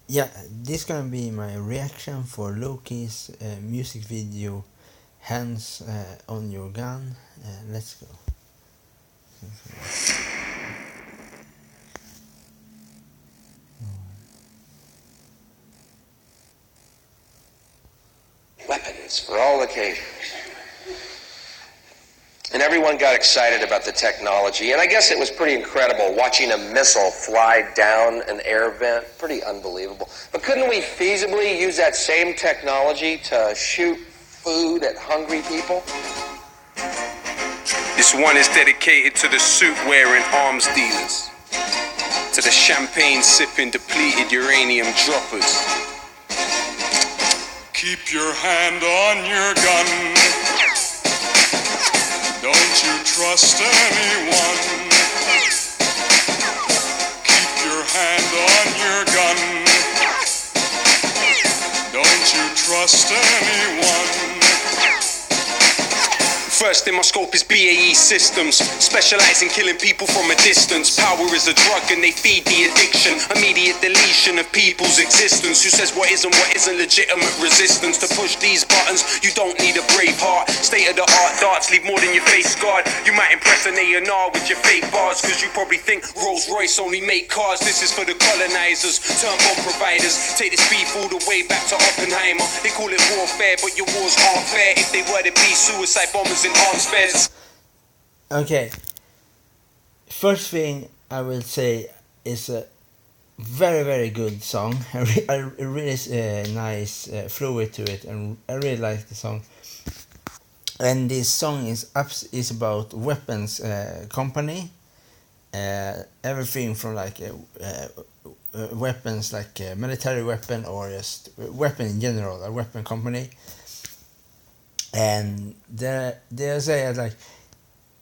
yeah, this gonna be my reaction for lowkey's music video, Hands on Your Gun. Let's go. Weapons for all occasions. And everyone got excited about the technology. And I guess it was pretty incredible watching a missile fly down an air vent. Pretty unbelievable. But couldn't we feasibly use that same technology to shoot food at hungry people? This one is dedicated to the suit-wearing arms dealers, to the champagne-sipping, depleted uranium droppers. Keep your hand on your gun. Don't you trust anyone. Keep your hand on your gun. Don't you trust anyone. First in my scope is BAE Systems, specialize in killing people from a distance. Power is a drug and they feed the addiction. Immediate deletion of people's existence. Who says what isn't legitimate resistance? To push these buttons, you don't need a brave heart. State of the art darts leave more than your face guard. You might impress an A&R with your fake bars, cause you probably think Rolls Royce only make cars. This is for the colonizers, turn bomb providers. Take this beef all the way back to Oppenheimer. They call it warfare, but your wars aren't fair. If they were to be suicide bombers in arms fairs. Okay, first thing I will say is a very good song. I really nice fluid to it, and I really like the song. And this song is about weapons company. Everything from like weapons, like a military weapon or just weapon in general, a weapon company. And they say like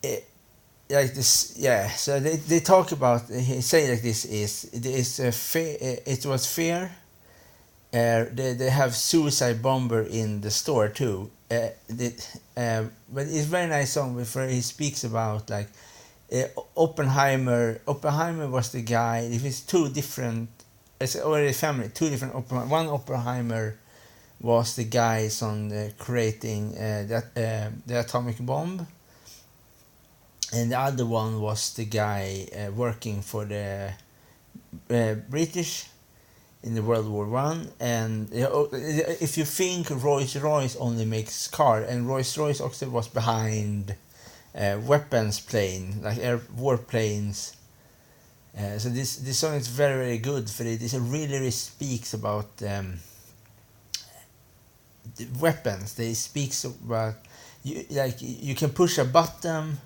like this, yeah. So they talk about, he say like this is it is it was fear. They have suicide bomber in the store too. But it's very nice song where he speaks about like Oppenheimer. Oppenheimer was the guy. If it's two different, it's already family. Two different one Oppenheimer was the guys on creating the atomic bomb, and the other one was the guy working for the British in the World War One. And if you think Rolls-Royce only makes car, and Rolls-Royce also was behind weapons plane, like air warplanes. So this song is very good for it. It really speaks about the weapons. They speaks about you can push a button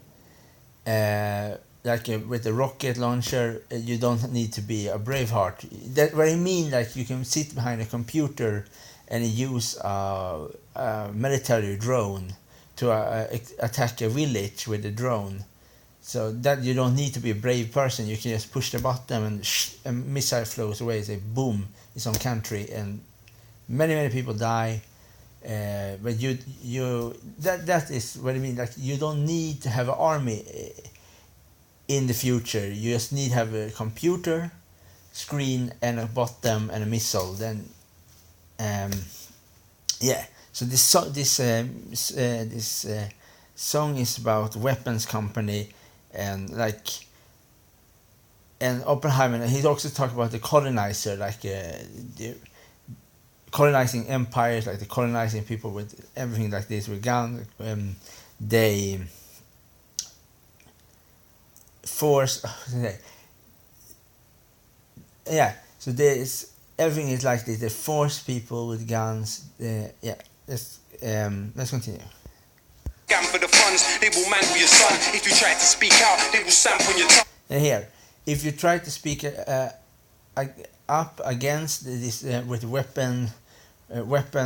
with a rocket launcher. You don't need to be a braveheart. That what I mean, like you can sit behind a computer and use a military drone to attack a village with a drone. So that you don't need to be a brave person. You can just push the button and a missile flows away. Say boom in some country, and many people die. But that is what I mean. Like you don't need to have an army in the future. You just need to have a computer screen and a bottom and a missile. Then yeah. So this song is about weapons company, and like, and Oppenheimer. He's also talked about the colonizer, like the colonizing empires, like the colonizing people with everything like this with guns. They force, yeah. So there's everything is like this. They force people with guns. Yeah. Let's continue. Scam for the funds, they will mangle your son. If you try to speak out, they will stamp on your tongue. And here, if you try to speak up against this with weapons,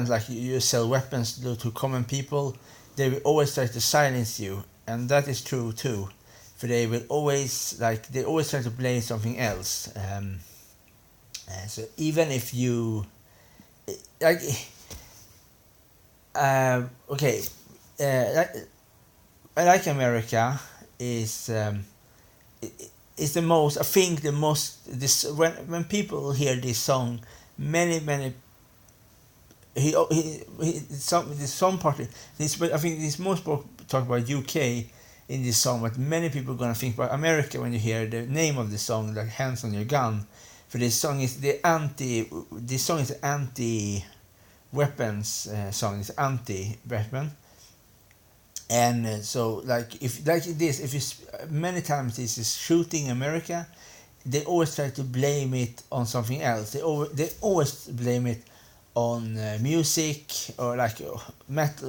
like you sell weapons to common people, they will always try to silence you, and that is true too. For they will always try to blame something else. So even if you like, okay, I like America is the most. I think the most. This when people hear this song, many some part this, but I think this most talk about UK in this song, but many people are gonna think about America when you hear the name of the song, like "Hands on Your Gun." For this song is anti weapons song. It's anti weapon, and so like if like this, if you many times this is shooting America, they always try to blame it on something else. They always blame it on music, or like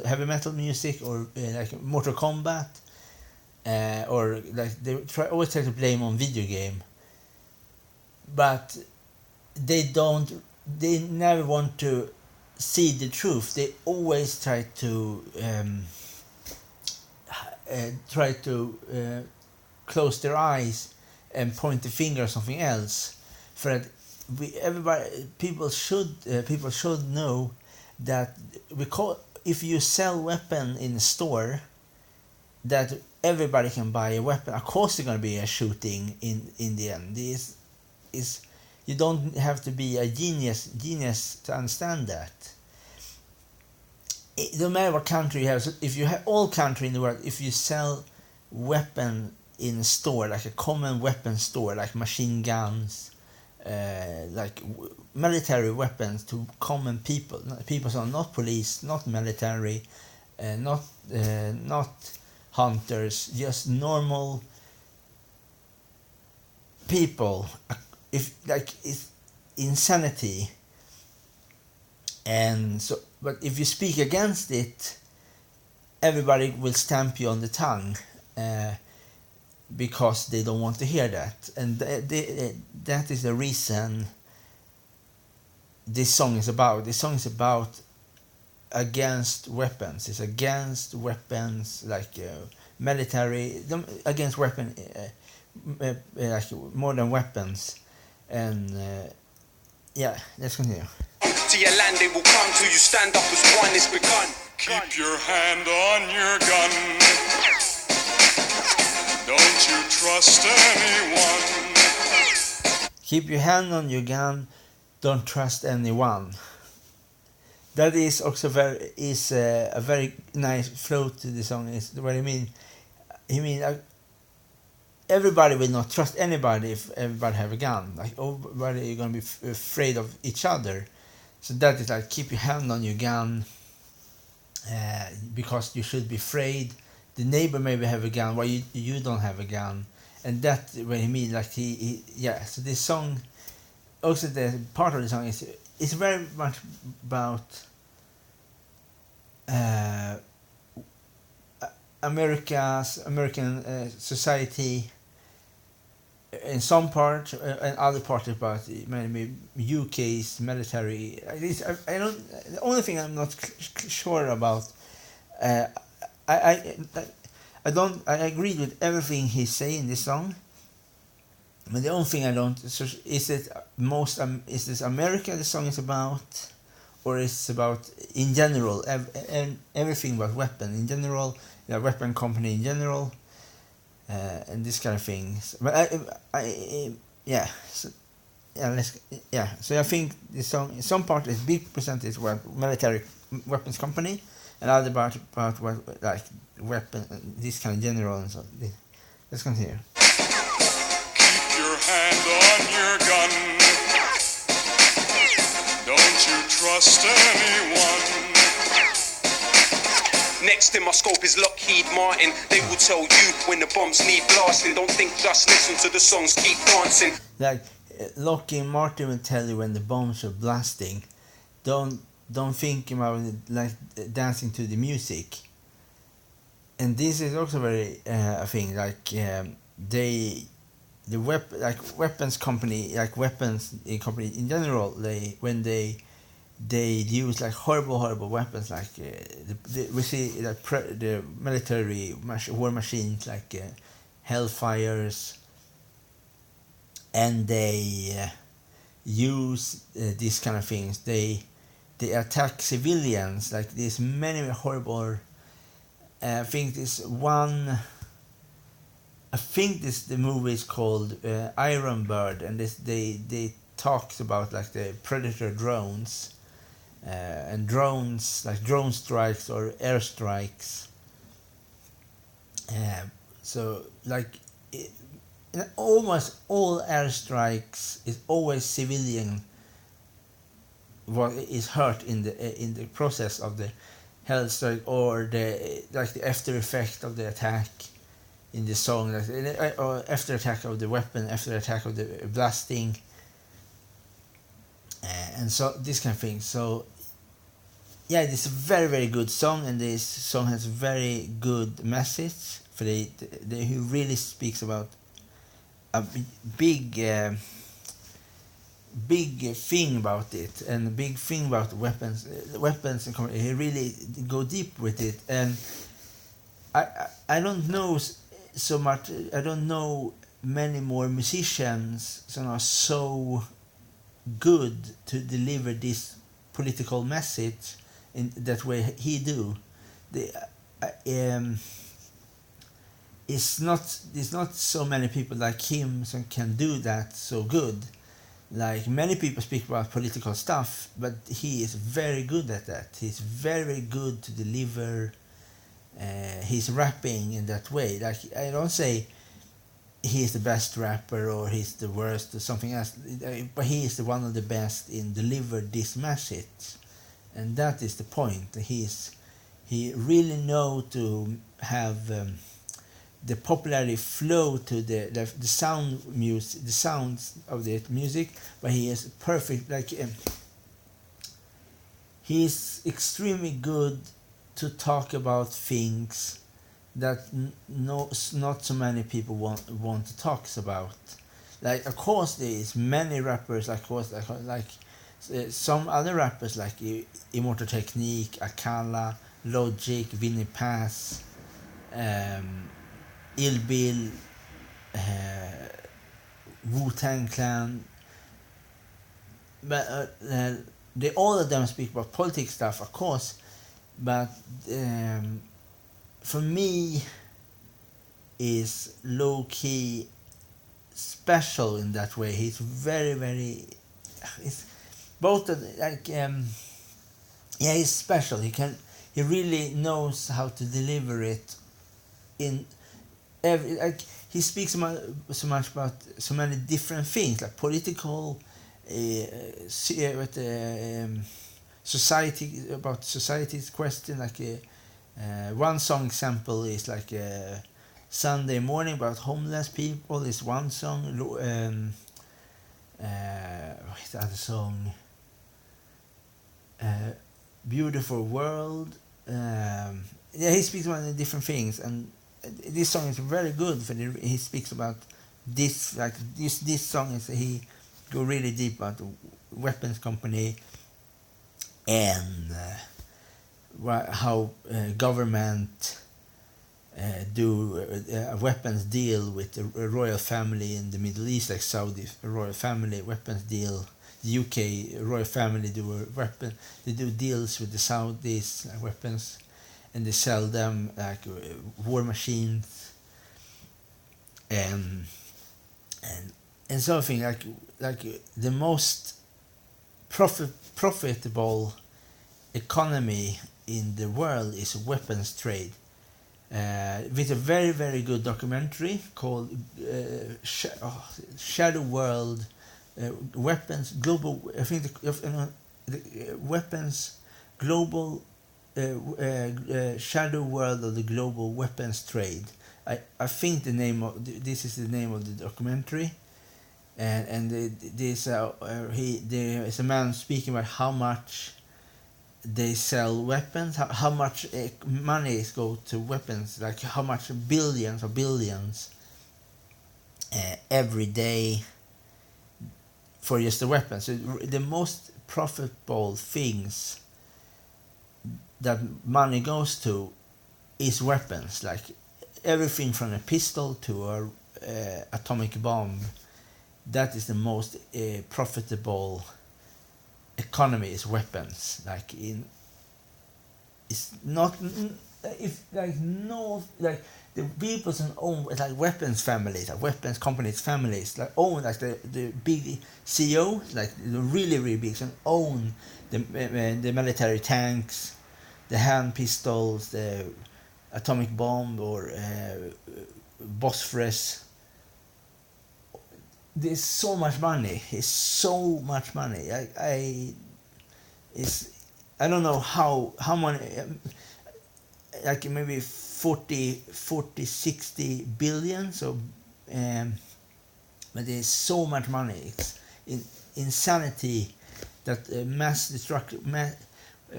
heavy metal music, or like Mortal Kombat, or like they always try to blame on video game. But they never want to see the truth. They always try to close their eyes and point the finger at something else. For that, people should know that if you sell weapon in a store, that everybody can buy a weapon. Of course, there's gonna be a shooting in the end. This is you don't have to be a genius to understand that. No matter what country you have, so if you have all country in the world, if you sell weapon in a store, like a common weapon store, like machine guns, like military weapons to common people so not police, not military, not hunters, just normal people. If like it's insanity, and so, but if you speak against it, everybody will stamp you on the tongue, because they don't want to hear that, and that is the reason this song is about. This song is about against weapons. It's against weapons, like military, against weapon, like modern weapons, and yeah. Let's continue. To your land they will come to you, stand up as one, it's begun. Keep your hand on your gun. Don't you trust anyone. Keep your hand on your gun. Don't trust anyone. That is also a very nice flow to the song. Is what I mean. He mean everybody will not trust anybody if everybody have a gun. Like everybody, you're gonna be afraid of each other. So that is like, keep your hand on your gun, because you should be afraid. The neighbor maybe have a gun, while you don't have a gun, and that what he mean. Like he yeah. So this song, also the part of the song is very much about American society. In some part, and other part about maybe UK's military. I don't. The only thing I'm not sure about. I agree with everything he's saying in this song. But the only thing I don't is it is this America the song is about, or is about in general and everything about weapon in general, weapon company in general. And this kind of things, but So I think this song, some part is big percentage about military weapons company, and other part about what like weapon, this kind of general and so. Let's continue. Keep your hand on your gun. Don't you trust anyone. Next in my scope is Lockheed Martin. They will tell you when the bombs need blasting. Don't think, just listen to the songs, keep dancing. Like Lockheed Martin will tell you when the bombs are blasting. Don't think about it like dancing to the music. And this is also very a thing, like weapons company, like weapons company in general, when they use like horrible weapons, like we see like the military war machines, like Hellfires, and they use these kind of things. They attack civilians, like these many horrible. I think the movie is called Iron Bird, and they talks about like the predator drones, and drones like drone strikes or airstrikes. So like in almost all airstrikes is always civilian what is hurt in the process of the hell strike, or the like the after effect of the attack in the song, like, or after attack of the weapon, after attack of the blasting, and so this kind of thing. So yeah, it's a very very good song, and this song has very good message for the who really speaks about a big big thing about it, and a big thing about weapons and he really go deep with it. And I don't know so much, I don't know many more musicians that are so good to deliver this political message in that way he do. It's not so many people like him who can do that so good. Like many people speak about political stuff, but he is very good at that. He's very good to deliver his rapping in that way. Like I don't say he's the best rapper or he's the worst or something else, but he is one of the best in deliver this message, and that is the point. He really know to have the popularity flow to the sound music, the sounds of the music, but he is perfect. Like he is extremely good to talk about things that not so many people want to talk about. Like of course there is many rappers, like of course like some other rappers like Immortal Technique, Akala, Logic, Vinnie Paz, Ill Bill, Wu-Tang Clan, but they all of them speak about politics stuff, of course, but for me is lowkey special in that way. He's very very, it's both like yeah, he's special. He really knows how to deliver it in every, like he speaks so much about so many different things, like political, society, about society's question. Like one song example is like Sunday Morning about homeless people is one song. What's the other song? Beautiful World. Yeah, he speaks about the different things, and this song is very good. He speaks about this, like this song is, he go really deep about the weapons company and how government do a weapons deal with the royal family in the Middle East, like Saudi royal family weapons deal. The UK royal family they do deals with the Saudis weapons, and they sell them like war machines and something like the most profitable economy in the world is weapons trade. With a very very good documentary called Shadow World, weapons global. I think the weapons global. Shadow World of the Global Weapons Trade. I think this is the name of the documentary, and there is a man speaking about how much they sell weapons, how much money go to weapons, like how much billions every day for just the weapons. So the most profitable things that money goes to is weapons, like everything from a pistol to a atomic bomb. That is the most profitable economy is weapons. Like it's not if like no like the people who own like weapons families, like weapons companies families, like own like the big CEO, like the really big, and own the military tanks, the hand pistols, the atomic bomb or Bosphorus. There's so much money. It's so much money. I don't know how many, like maybe 40 60 billion. So but there's so much money. It's insanity that mass destruction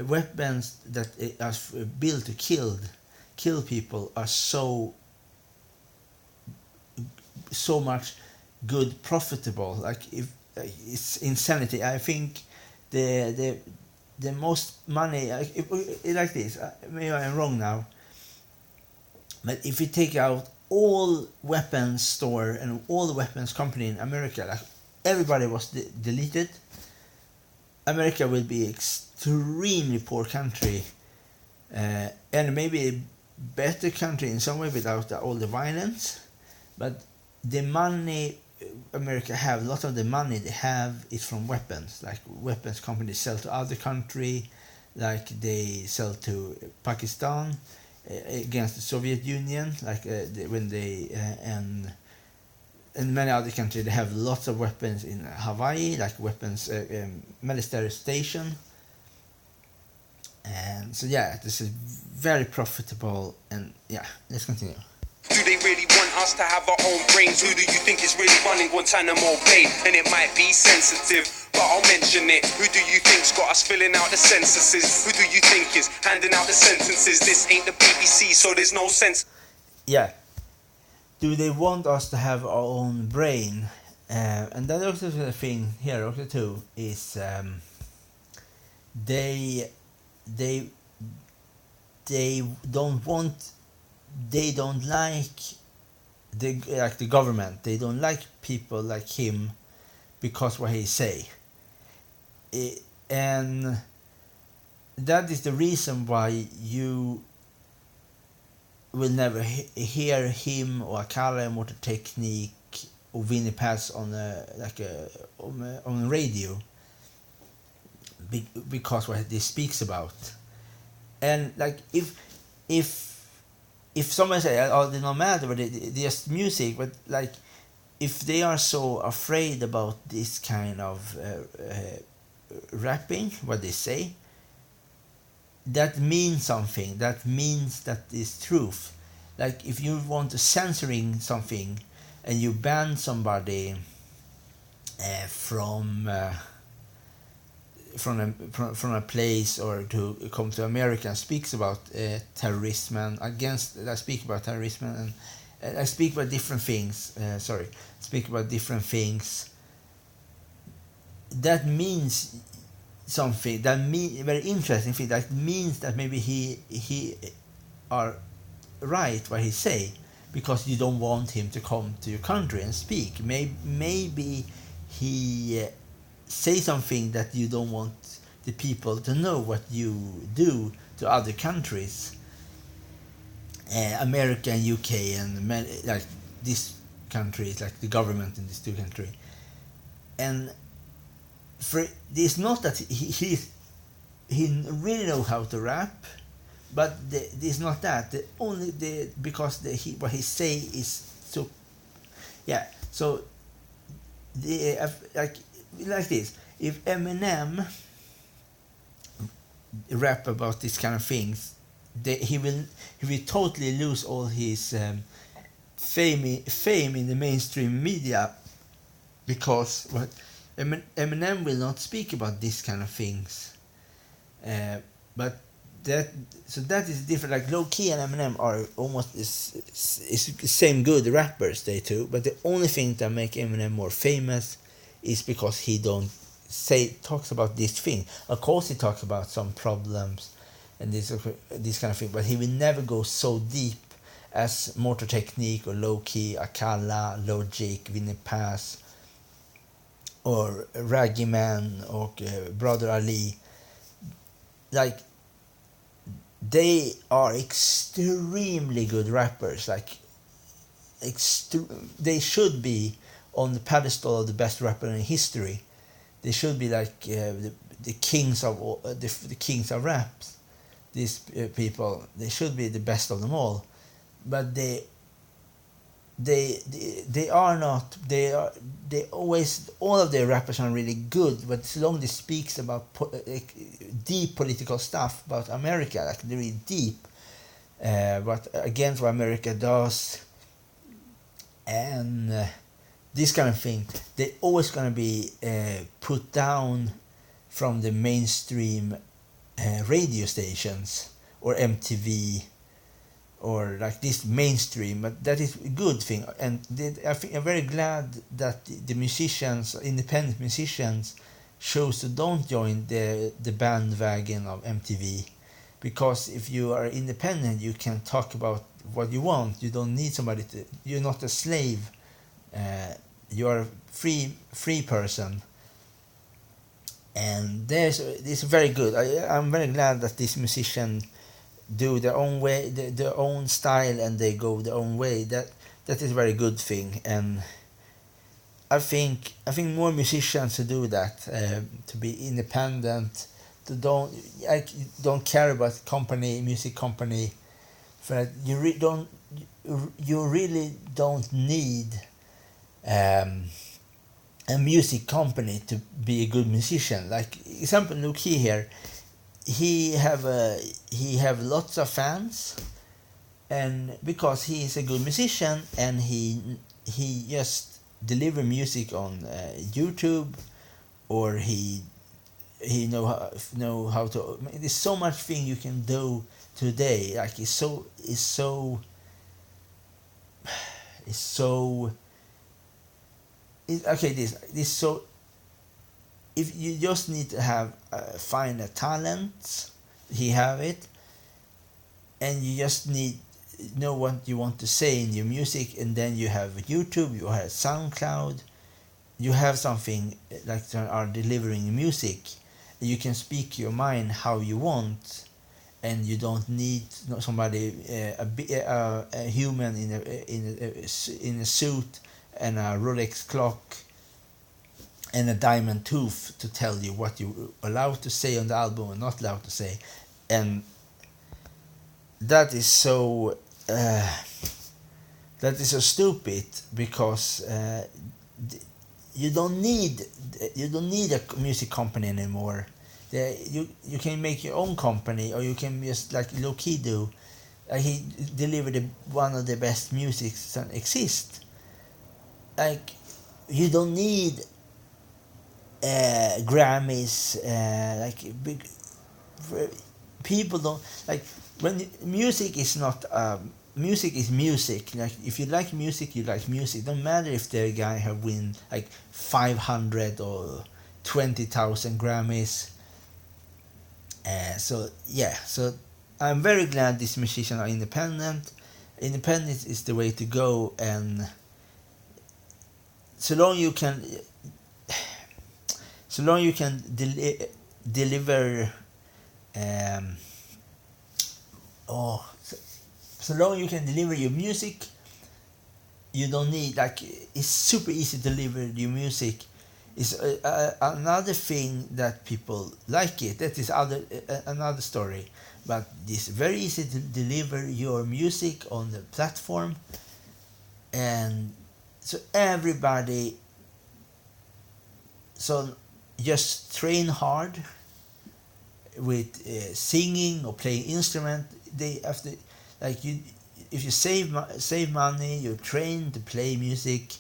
weapons that are built to kill people are so much good profitable. Like if it's insanity. I think the most money like this. Maybe I'm wrong now, but if you take out all weapons store and all the weapons company in America, like everybody was deleted, America will be extremely poor country, and maybe a better country in some way without all the violence. But the money America have, a lot of the money they have is from weapons. Like weapons companies sell to other country, like they sell to Pakistan against the Soviet Union, like when they and many other countries they have lots of weapons in Hawaii, like weapons military station. And so yeah, this is very profitable. And yeah, let's continue. Do they really want us to have our own brains? Who do you think is really running Guantanamo Bay? And it might be sensitive, but I'll mention it. Who do you think's got us filling out the censuses? Who do you think is handing out the sentences? This ain't the BBC, so there's no sense. Yeah. Do they want us to have our own brain? And that also the thing here also too is they don't want. They don't like the government. They don't like people like him because what he say. And that is the reason why you will never hear him or Akala Motor Technique or Winnie Pass on on radio because what he speaks about. And like if someone say, oh, they don't matter, but they're just music, but like, if they are so afraid about this kind of rapping, what they say, that means something. That means that is truth. Like, if you want to censoring something and you ban somebody from a place or to come to America and speaks about terrorism and I speak about terrorism and I speak about different things. Speak about different things. That means something. That mean very interesting thing. That means that maybe he are right what he say, because you don't want him to come to your country and speak. Maybe he say something that you don't want the people to know what you do to other countries, America and UK and like these countries, like the government in these two countries. And it's not that he really knows how to rap, but it's not that. Because what he say is so, yeah. So like this, if Eminem rap about this kind of things, he will totally lose all his fame in the mainstream media, because Eminem will not speak about this kind of things. But that is different. Like Lowkey and Eminem are almost is same good rappers, they two. But the only thing that make Eminem more famous is because he talks about this thing. Of course, he talks about some problems and this kind of thing, but he will never go so deep as Motor Technique or Lowkey, Akala, Logic, Winnie Pass, or Raggy Man or Brother Ali. Like, they are extremely good rappers. Like they should be on the pedestal of the best rapper in history. They should be like the kings of the kings of raps. These people, they should be the best of them all, but they are not. They always, all of their rappers are really good, but so long they speaks about deep political stuff about America, like really deep, but against what America does, and this kind of thing, they always gonna be put down from the mainstream radio stations or MTV or like this mainstream, but that is a good thing. And I think I'm very glad that the musicians, independent musicians, chose to don't join the bandwagon of MTV, because if you are independent, you can talk about what you want. You don't need somebody to. You're not a slave. You are a free person. And this is very good. I'm very glad that this musician do their own way, their own style, and they go their own way. That is a very good thing, and I think more musicians should do that. To be independent, to don't care about music company. For you really don't need a music company to be a good musician. Like example, lowkey here. He have lots of fans, and because he is a good musician, and he just deliver music on YouTube, or he know how to. There's so much thing you can do today. Like it's so okay. This so. If you just need to have find a talent, he have it, and you just know what you want to say in your music, and then you have YouTube, you have SoundCloud, you have something like are delivering music. You can speak your mind how you want, and you don't need somebody a human in a suit and a Rolex clock and a diamond tooth to tell you what you're allowed to say on the album and not allowed to say. And that is so stupid, because you don't need a music company anymore. You can make your own company, or you can just like lowkey do. He delivered one of the best music that exist. Like you don't need Grammys, like big people don't like when music is not music is music. Like if you like music, you like music. Don't matter if the guy have win like 500 or 20,000 Grammys. So I'm very glad these musicians are independent. Independence is the way to go, and so long you can deliver so long you can deliver your music, you don't need, like, it's super easy to deliver your music. It's another thing that people like it. That is another story. But it's very easy to deliver your music on the platform, and so everybody. So just train hard with singing or playing instrument. They after like you, if you save money, you train to play music,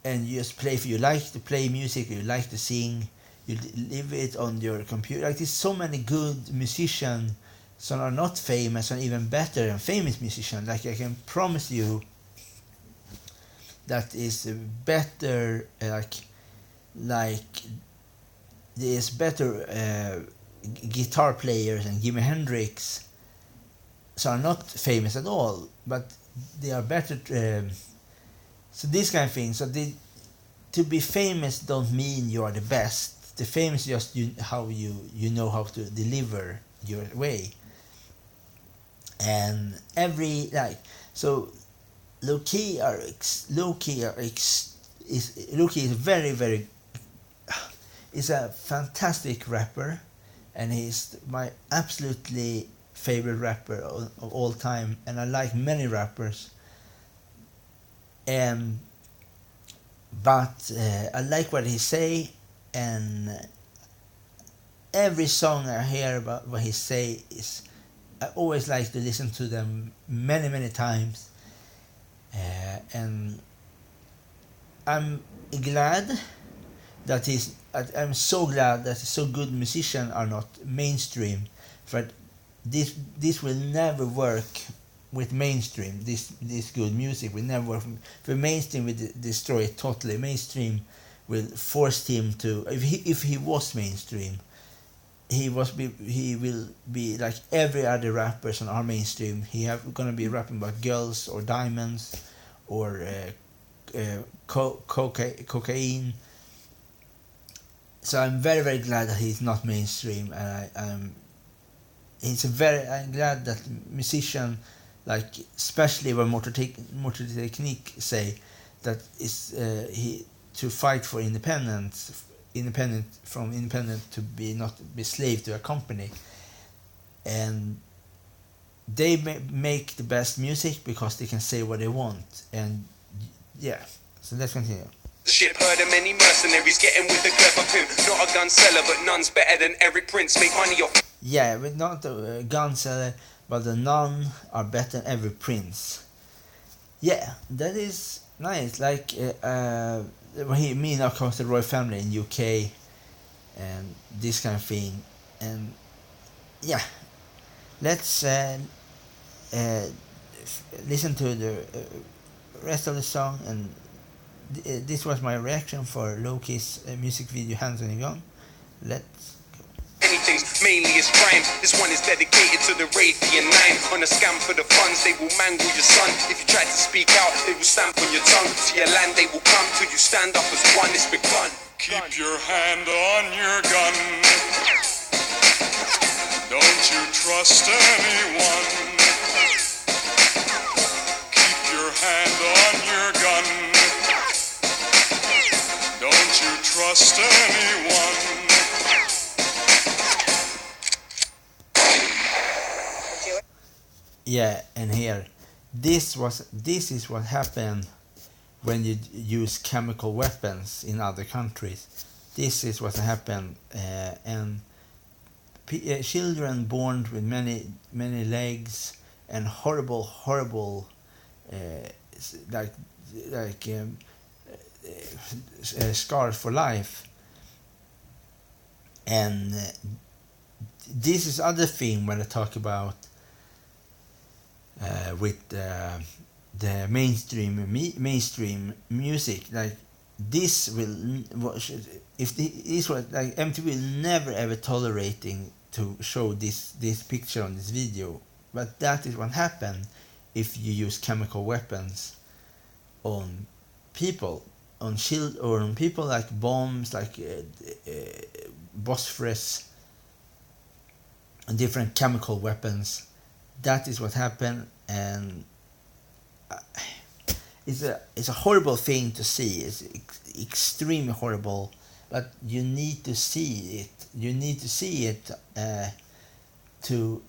and you just play. If you like to play music, you like to sing, you leave it on your computer. Like there's so many good musicians, some are not famous, and even better than famous musicians. Like I can promise you, that is better. Like there's better guitar players than Jimi Hendrix. So are not famous at all, but they are better. So this kind of thing. So to be famous don't mean you are the best. The famous is just how you know how to deliver your way. and every like so lowkey is very very is a fantastic rapper, and he's my absolutely favorite rapper of all time, and I like many rappers, and but I like what he say, and every song I hear about what he say is I always like to listen to them many times, and I'm glad that I'm so glad that so good musicians are not mainstream, but this will never work with mainstream. This good music will never work. For mainstream will destroy it totally. Mainstream will force him to. If he was mainstream, he will be like every other rappers on our mainstream. Gonna be rapping about girls or diamonds, or cocaine. So I'm very glad that he's not mainstream, and I'm glad that musician, like especially when Motor Technique say that is he to fight for independence, independent to be not be slave to a company, and they make the best music because they can say what they want, and yeah. So let's continue. Ship heard of many mercenaries getting with the clever pimp. Not a gun seller, but none's better than Eric Prince. Make money off. Yeah, but not the gun seller, but the none are better than every prince. Yeah, that is nice. Like me now comes the royal family in UK, and this kind of thing, and yeah, let's listen to the rest of the song, and this was my reaction for lowkey's music video Hands on a Gun. Let's go. Anything, mainly is crime. This one is dedicated to the Raytheon 9. On a scam for the funds, they will mangle your son. If you try to speak out, they will stamp on your tongue. To your land, they will come till you stand up as one. It's begun. Keep your hand on your gun. Don't you trust anyone. Keep your hand on your gun. Don't you trust anyone. Yeah, and here, this is what happened when you use chemical weapons in other countries. This is what happened, and children born with many legs and horrible like scars for life, and this is other thing when I talk about with the mainstream music. Like this will, if this was like MTV will never ever tolerating to show this picture on this video, but that is what happened if you use chemical weapons on people, on shield, or on people, like bombs, like phosphorus and different chemical weapons. That is what happened, and it's a horrible thing to see. It's extremely horrible, but you need to see it. You need to see it to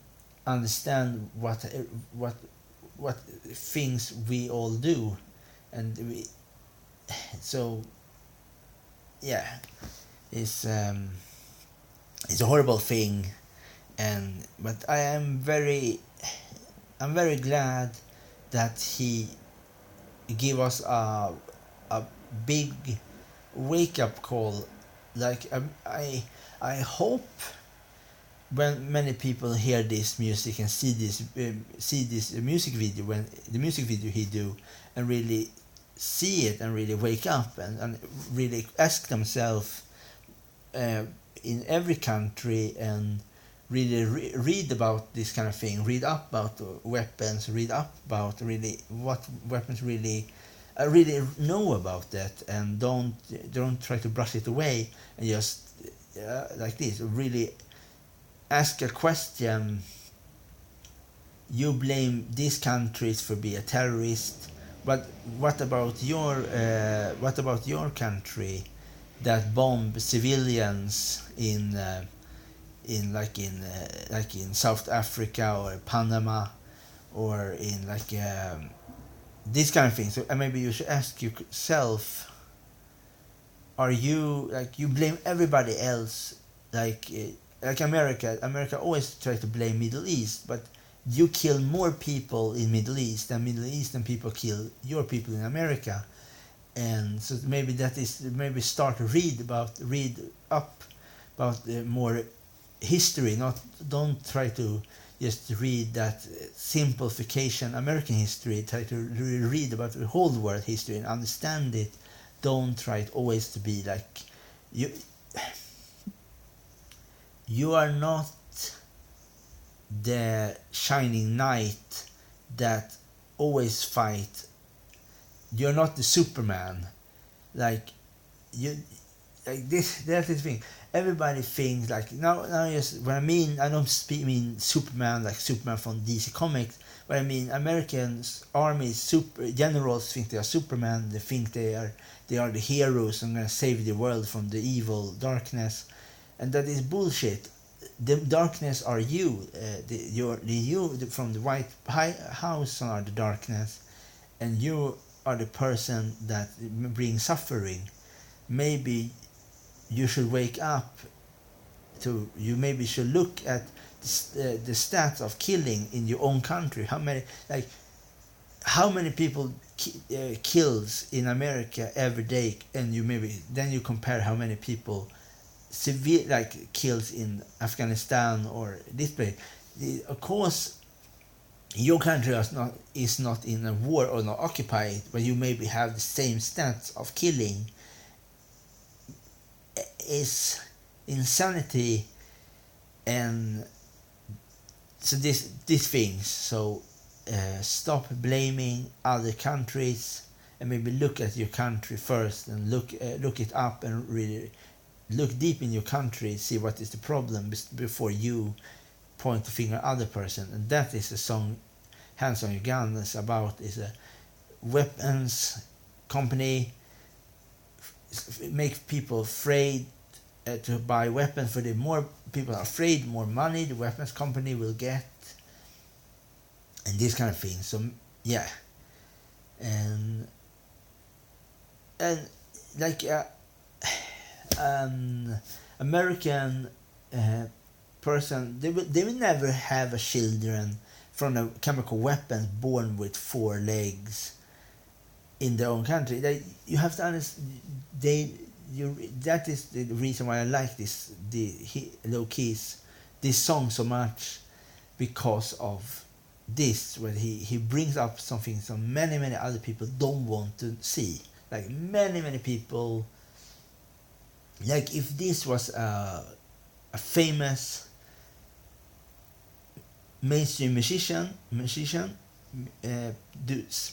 understand what things we all do, and so yeah, it's a horrible thing, but I'm very glad that he gave us a big wake up call. Like I hope when many people hear this music and see this music video, when the music video he do, and really see it and really wake up and really ask themselves in every country, and really read about this kind of thing, read up about weapons, read up about really what weapons really know about that, and don't try to brush it away, and just like this, really ask a question you blame these countries for being a terrorist, but what about your country that bomb civilians like in South Africa or Panama or in these kind of things. So maybe you should ask yourself: are you like, you blame everybody else, like America? America always tries to blame Middle East, but you kill more people in Middle East than Middle Eastern people kill your people in America. And so maybe maybe start to read up about more history. Don't try to just read that simplification American history. Try to read about the whole world history and understand it. Don't try it always to be like you. You are not the shining knight that always fight. You're not the Superman. Like you, like this. That's the thing. Everybody thinks like now. Just when I don't mean Superman like Superman from DC Comics. But I mean Americans, armies, super generals think they are Superman. They think they are the heroes and gonna save the world from the evil darkness, and that is bullshit. The darkness are you. You from the White House are the darkness, and you are the person that brings suffering. Maybe you should wake up to. You maybe should look at the stats of killing in your own country. How many people kills in America every day, and then you compare how many people severe kills in Afghanistan or this place. Of course, your country is not in a war or not occupied, but you maybe have the same stats of killing. Is insanity, and so these things. So stop blaming other countries and maybe look at your country first and look it up and really look deep in your country, see what is the problem before you point the finger at other person. And that is the song Hands on Your Gun is about. Is a weapons company make people afraid to buy weapons. For the more people are afraid, more money the weapons company will get, and this kind of thing. So yeah, and like American person, they will never have a children from a chemical weapons born with 4 legs in their own country. You have to understand. That is the reason why I like lowkey's this song so much, because of this, where he brings up something so many other people don't want to see. Like many people. Like if this was a famous mainstream musician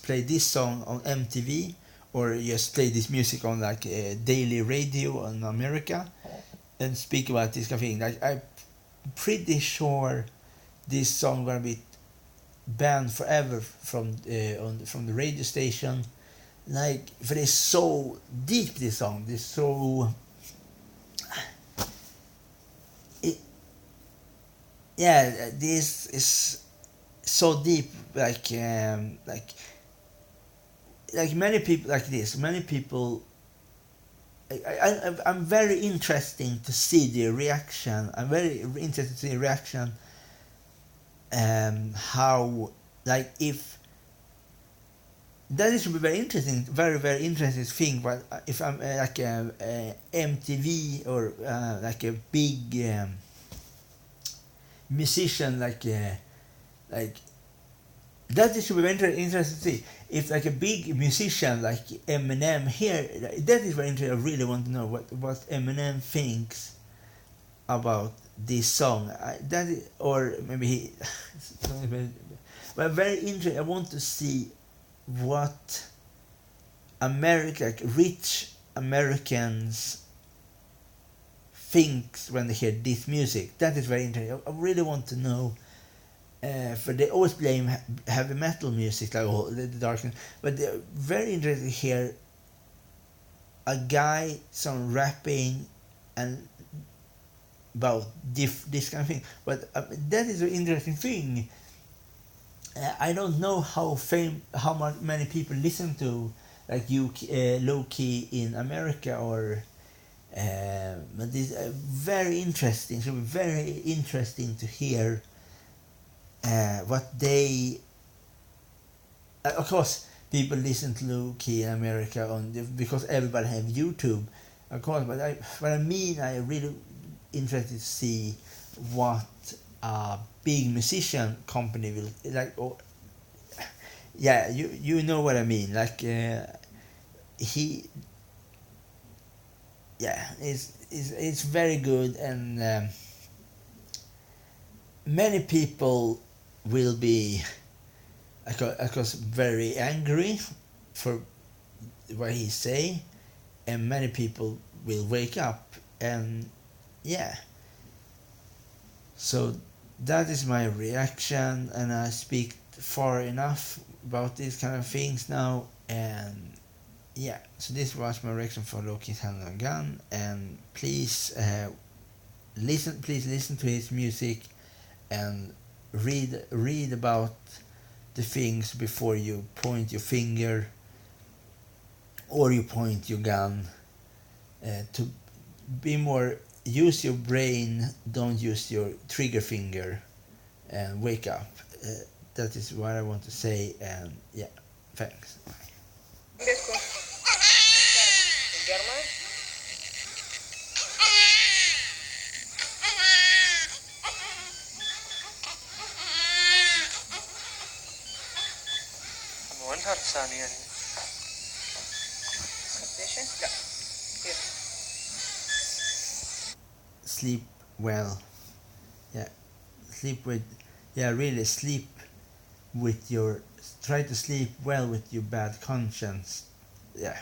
play this song on MTV, or just play this music on daily radio in America and speak about this kind of thing. Like I'm pretty sure this song gonna be banned forever from the radio station. Like, for it's so deep, this song. It's so this is so deep. Like many people like this. Many people. I'm very interested to see the reaction. I'm very interested to see the reaction. How, like, if that is very interesting, very interesting thing. But if I'm like a MTV or like a big musician, like that is very interesting to see. If like a big musician like Eminem here, that is very interesting. I really want to know what Eminem thinks about this song. Or maybe he, but very interesting. I want to see what like rich Americans thinks when they hear this music. That is very interesting. I really want to know. for they always blame heavy metal music, like all the darkness, but they're very interested to hear a guy some rapping and about this kind of thing. But that is an interesting thing. I don't know how many people listen to like lowkey in America, or but it's very interesting. So very interesting to hear what they. Of course, people listen to lowkey in America because everybody have YouTube, of course. But I mean, I really interested to see what a big musician company will like. Or, yeah, you know what I mean. Like he, yeah, it's very good, and many people will be, of course, very angry for what he say, and many people will wake up, and yeah. So that is my reaction, and I speak far enough about these kind of things now, and yeah. So this was my reaction for lowkey's Hand on Gun, and please listen to his music and read about the things before you point your finger or you point your gun. To be more, use your brain, don't use your trigger finger, and wake up. That is what I want to say, and yeah, thanks. Sleep well. Yeah, sleep with. Yeah, really sleep with your. Try to sleep well with your bad conscience. Yeah.